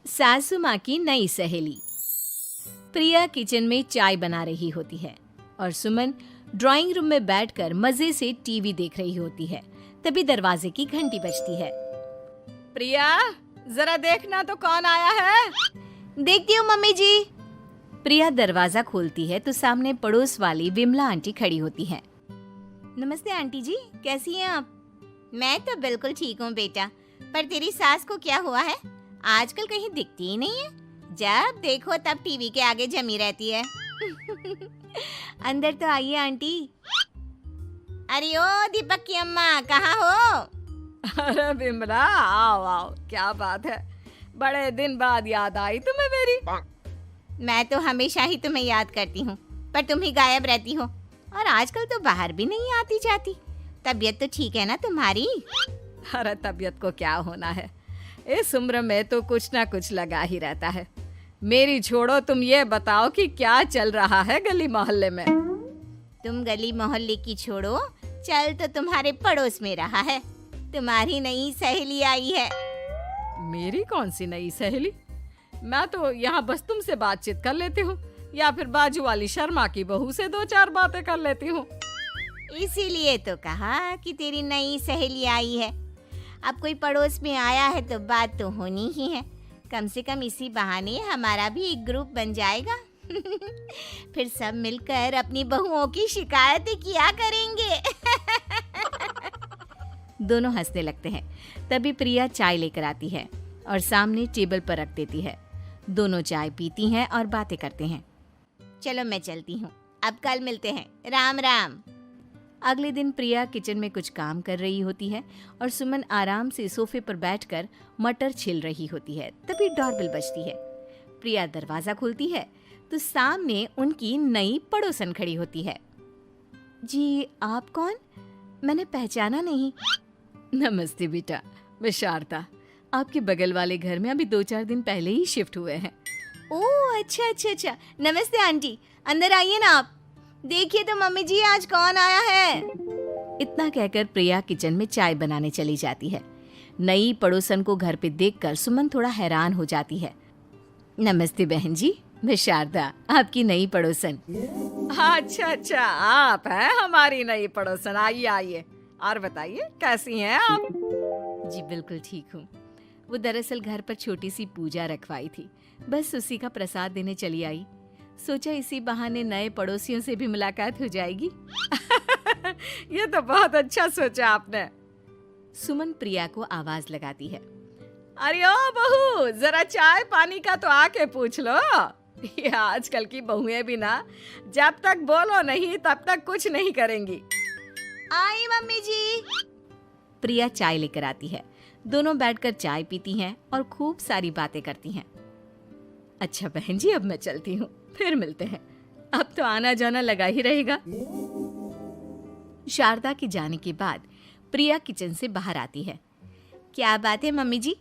सासू माँ की नई सहेली। प्रिया किचन में चाय बना रही होती है और सुमन ड्राइंग रूम में बैठकर मजे से टीवी देख रही होती है। तभी दरवाजे की घंटी बजती है। प्रिया, जरा देखना तो कौन आया है। देखती हूँ मम्मी जी। प्रिया दरवाजा खोलती है तो सामने पड़ोस वाली विमला आंटी खड़ी होती है। नमस्ते आंटी जी, कैसी हैं आप? मैं तो बिल्कुल ठीक हूँ बेटा, पर तेरी सास को क्या हुआ है? आजकल कहीं दिखती ही नहीं है। जब देखो तब टीवी के आगे जमी रहती है। अंदर तो आइए आंटी। अरे ओ दीपक की अम्मा, कहाँ हो? अरे बिमला, आओ आओ, क्या बात है, बड़े दिन बाद याद आई तुम्हें मेरी। मैं तो हमेशा ही तुम्हें याद करती हूँ, पर तुम ही गायब रहती हो और आजकल तो बाहर भी नहीं आती जाती। तबीयत तो ठीक है ना तुम्हारी? अरे तबीयत को क्या होना है, इस उम्र में तो कुछ ना कुछ लगा ही रहता है। मेरी छोड़ो, तुम ये बताओ कि क्या चल रहा है गली मोहल्ले में। तुम गली मोहल्ले की छोड़ो, चल तो तुम्हारे पड़ोस में रहा है। तुम्हारी नई सहेली आई है। मेरी कौन सी नई सहेली? मैं तो यहाँ बस तुमसे बातचीत कर लेती हूँ या फिर बाजू वाली शर्मा की बहू से दो चार बातें कर लेती हूँ। इसीलिए तो कहा कि तेरी नई सहेली आई है। अब कोई पड़ोस में आया है तो बात तो होनी ही है। कम से कम इसी बहाने हमारा भी एक ग्रुप बन जाएगा। फिर सब मिलकर अपनी बहुओं की शिकायतें किया करेंगे। दोनों हंसने लगते हैं। तभी प्रिया चाय लेकर आती है और सामने टेबल पर रख देती है। दोनों चाय पीती हैं और बातें करते हैं। चलो मैं चलती हूँ, अब कल मिलते हैं। राम राम। अगले दिन प्रिया किचन में कुछ काम कर रही होती है और सुमन आराम से सोफे पर बैठकर मटर छिल रही होती है। तभी डोरबेल बजती है। प्रिया दरवाजा खोलती है तो सामने उनकी नई पड़ोसन खड़ी होती है। जी, आप कौन? मैंने पहचाना नहीं। नमस्ते बेटा, मैं शारदा, आपके बगल वाले घर में अभी 2-4 दिन पहले ही शिफ्ट हुए हैं। ओह अच्छा। नमस्ते आंटी, अंदर आइए ना आप। देखिए तो मम्मी जी, आज कौन आया है। इतना कहकर प्रिया किचन में चाय बनाने चली जाती है। नई पड़ोसन को घर पे देखकर सुमन थोड़ा हैरान हो जाती है। नमस्ते बहन जी, मैं शारदा, आपकी नई पड़ोसन। अच्छा, आप हैं हमारी नई पड़ोसन। आइए आइए, और बताइए कैसी हैं आप? जी बिल्कुल ठीक हूँ। वो दरअसल घर पर छोटी सी पूजा रखवाई थी, बस उसी का प्रसाद देने चली आई। सोचा इसी बहाने नए पड़ोसियों से भी मुलाकात हो जाएगी। ये तो बहुत अच्छा सोचा आपने। सुमन प्रिया को आवाज लगाती है। अरे ओ बहू, जरा चाय पानी का तो आके पूछ लो। ये आजकल की बहुएं भी ना, जब तक बोलो नहीं तब तक कुछ नहीं करेंगी। आई मम्मी जी। प्रिया चाय लेकर आती है। दोनों बैठकर चाय पीती हैं और खूब सारी बातें करती हैं। अच्छा बहन जी, अब मैं चलती हूँ, फिर मिलते हैं। अब तो आना जाना लगा ही रहेगा। शारदा के जाने के बाद प्रिया किचन से बाहर आती है। क्या बात है मम्मी जी,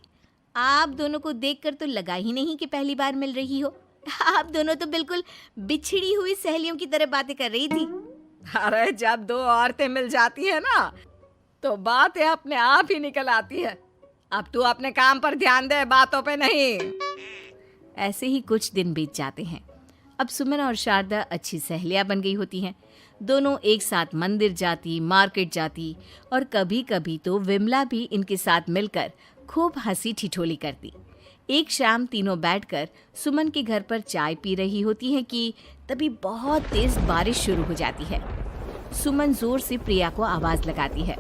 आप दोनों को देखकर तो लगा ही नहीं कि पहली बार मिल रही हो। आप दोनों तो बिल्कुल बिछड़ी हुई सहेलियों की तरह बातें कर रही थी। अरे जब दो औरतें मिल जाती है ना, तो बातें अपने आप ही निकल आती है। अब तू अपने काम पर ध्यान दे, बातों पे नहीं। ऐसे ही कुछ दिन बीत जाते हैं। अब सुमन और शारदा अच्छी सहेलियां बन गई होती हैं। दोनों एक साथ मंदिर जाती, मार्केट जाती और कभी कभी तो विमला भी इनके साथ मिलकर खूब हंसी ठिठोली करती। एक शाम तीनों बैठकर सुमन के घर पर चाय पी रही होती हैं कि तभी बहुत तेज बारिश शुरू हो जाती है। सुमन जोर से प्रिया को आवाज लगाती है।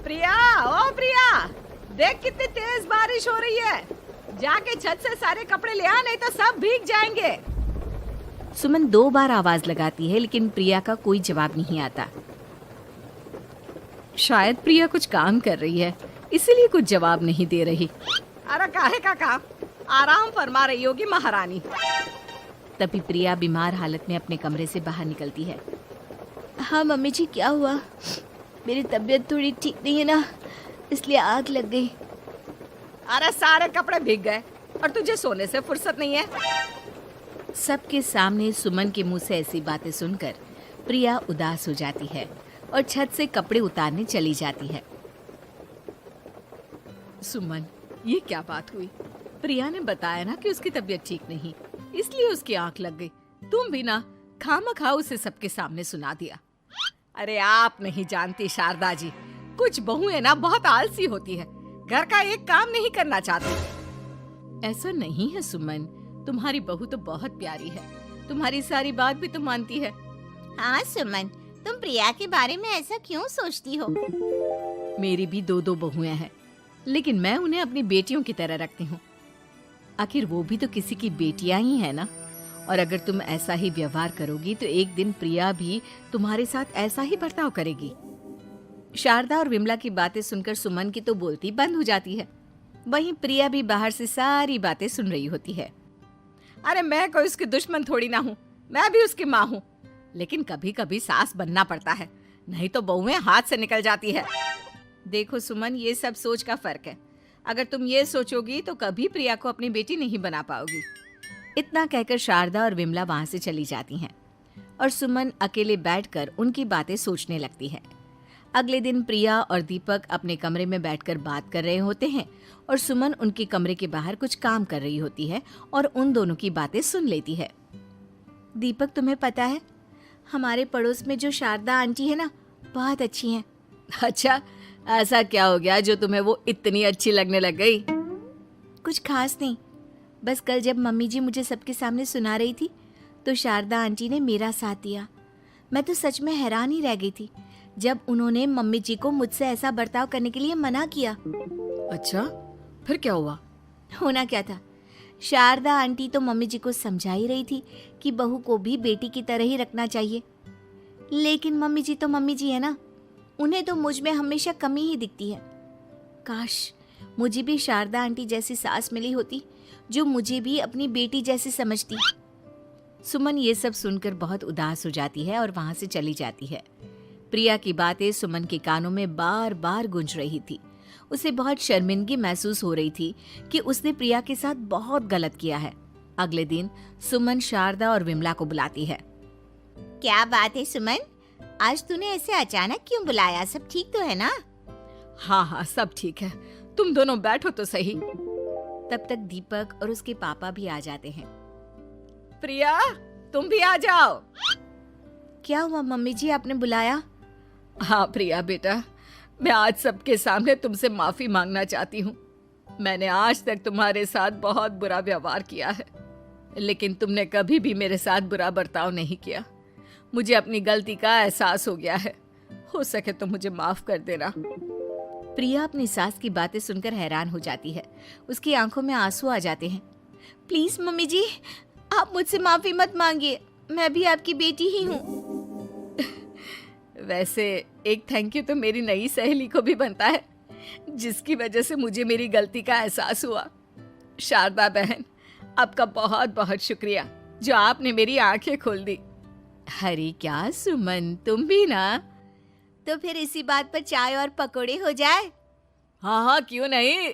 प्रिया, ओ प्रिया, देख कितनी तेज बारिश हो रही है। जाके छत से सारे कपड़े ले आ, नहीं तो सब भीग जाएंगे। सुमन 2 बार आवाज लगाती है लेकिन प्रिया का कोई जवाब नहीं आता। शायद प्रिया कुछ काम कर रही है, इसीलिए कुछ जवाब नहीं दे रही। अरे काहे का काम, आराम फरमा रही होगी महारानी। तभी प्रिया बीमार हालत में अपने कमरे से बाहर निकलती है। हाँ मम्मी जी, क्या हुआ? मेरी तबीयत थोड़ी ठीक नहीं है ना, इसलिए आग लग गई। अरे सारे कपड़े भीग गए और तुझे सोने से फुर्सत नहीं है। सबके सामने सुमन के मुंह से ऐसी बातें सुनकर प्रिया उदास हो जाती है और छत से कपड़े उतारने चली जाती है। सुमन, ये क्या बात हुई? प्रिया ने बताया ना कि उसकी तबीयत ठीक नहीं, इसलिए उसकी आंख लग गई। तुम भी ना खामखा उसे सबके सामने सुना दिया। अरे आप नहीं जानती शारदा जी, कुछ बहुएं ना बहुत आलसी होती है, घर का एक काम नहीं करना चाहती। ऐसा नहीं है सुमन, तुम्हारी बहू तो बहुत प्यारी है, तुम्हारी सारी बात भी तो मानती है। हाँ सुमन, तुम प्रिया के बारे में ऐसा क्यों सोचती हो? मेरी भी दो बहुएं हैं, लेकिन मैं उन्हें अपनी बेटियों की तरह रखती हूँ। आखिर वो भी तो किसी की बेटियां ही है ना। और अगर तुम ऐसा ही व्यवहार करोगी तो एक दिन प्रिया भी तुम्हारे साथ ऐसा ही बर्ताव करेगी। शारदा और विमला की बातें सुनकर सुमन की तो बोलती बंद हो जाती है। वहीं प्रिया भी बाहर से सारी बातें सुन रही होती है। अरे मैं कोई उसकी दुश्मन थोड़ी ना हूँ, मैं भी उसकी माँ हूँ, लेकिन कभी कभी सास बनना पड़ता है, नहीं तो बहुएं हाथ से निकल जाती है। देखो सुमन, ये सब सोच का फर्क है। अगर तुम ये सोचोगी तो कभी प्रिया को अपनी बेटी नहीं बना पाओगी। इतना कहकर शारदा और विमला वहां से चली जाती हैं और सुमन अकेले बैठकर उनकी बातें सोचने लगती है। अगले दिन प्रिया और दीपक अपने कमरे में बैठकर बात कर रहे होते हैं और सुमन उनके कमरे के बाहर कुछ काम कर रही होती है और उन दोनों की बातें सुन लेती है। दीपक, तुम्हें पता है हमारे पड़ोस में जो शारदा आंटी है ना, बहुत अच्छी हैं। अच्छा, ऐसा क्या हो गया जो तुम्हें वो इतनी अच्छी लगने लग गई? कुछ खास नहीं, बस कल जब मम्मी जी मुझे सबके सामने सुना रही थी तो शारदा आंटी ने मेरा साथ दिया। मैं तो सच में हैरान ही रह गई थी जब उन्होंने मम्मी जी को मुझसे ऐसा बर्ताव करने के लिए मना किया। अच्छा, फिर क्या हुआ? होना क्या था, शारदा आंटी तो मम्मी जी को समझा ही रही थी कि बहू को भी बेटी की तरह ही रखना चाहिए, लेकिन मम्मी जी तो मम्मी जी है ना, उन्हें तो मुझ में हमेशा कमी ही दिखती है। काश मुझे भी शारदा आंटी जैसी सास मिली होती जो मुझे भी अपनी बेटी जैसी समझती। सुमन ये सब सुनकर बहुत उदास हो जाती है और वहां से चली जाती है। प्रिया की बातें सुमन के कानों में बार बार गूंज रही थी। उसे बहुत शर्मिंदगी महसूस हो रही थी कि उसने प्रिया के साथ बहुत गलत किया है। अगले दिन सुमन शारदा और विमला को बुलाती है। क्या बात है सुमन, आज तूने ऐसे अचानक क्यों बुलाया? सब ठीक तो है ना? हाँ, सब ठीक है, तुम दोनों बैठो तो सही। तब तक दीपक और उसके पापा भी आ जाते हैं। प्रिया, तुम भी आ जाओ। क्या हुआ मम्मी जी, आपने बुलाया? हाँ प्रिया बेटा, मैं आज सबके सामने तुमसे माफी मांगना चाहती हूँ। मैंने आज तक तुम्हारे साथ बहुत बुरा व्यवहार किया है, लेकिन तुमने कभी भी मेरे साथ बुरा बर्ताव नहीं किया। मुझे अपनी गलती का एहसास हो गया है, हो सके तो मुझे माफ कर देना। प्रिया अपनी सास की बातें सुनकर हैरान हो जाती है। उसकी आंखों में आंसू आ जाते हैं। प्लीज मम्मी जी, आप मुझसे माफी मत मांगिए, मैं भी आपकी बेटी ही हूँ। वैसे एक थैंक यू तो मेरी नई सहेली को भी बनता है, जिसकी वजह से मुझे मेरी गलती का एहसास हुआ। शारदा बहन, आपका बहुत बहुत शुक्रिया जो आपने मेरी आंखें खोल दी। अरे क्या सुमन, तुम भी ना। तो फिर इसी बात पर चाय और पकोड़े हो जाए? हाँ, क्यों नहीं।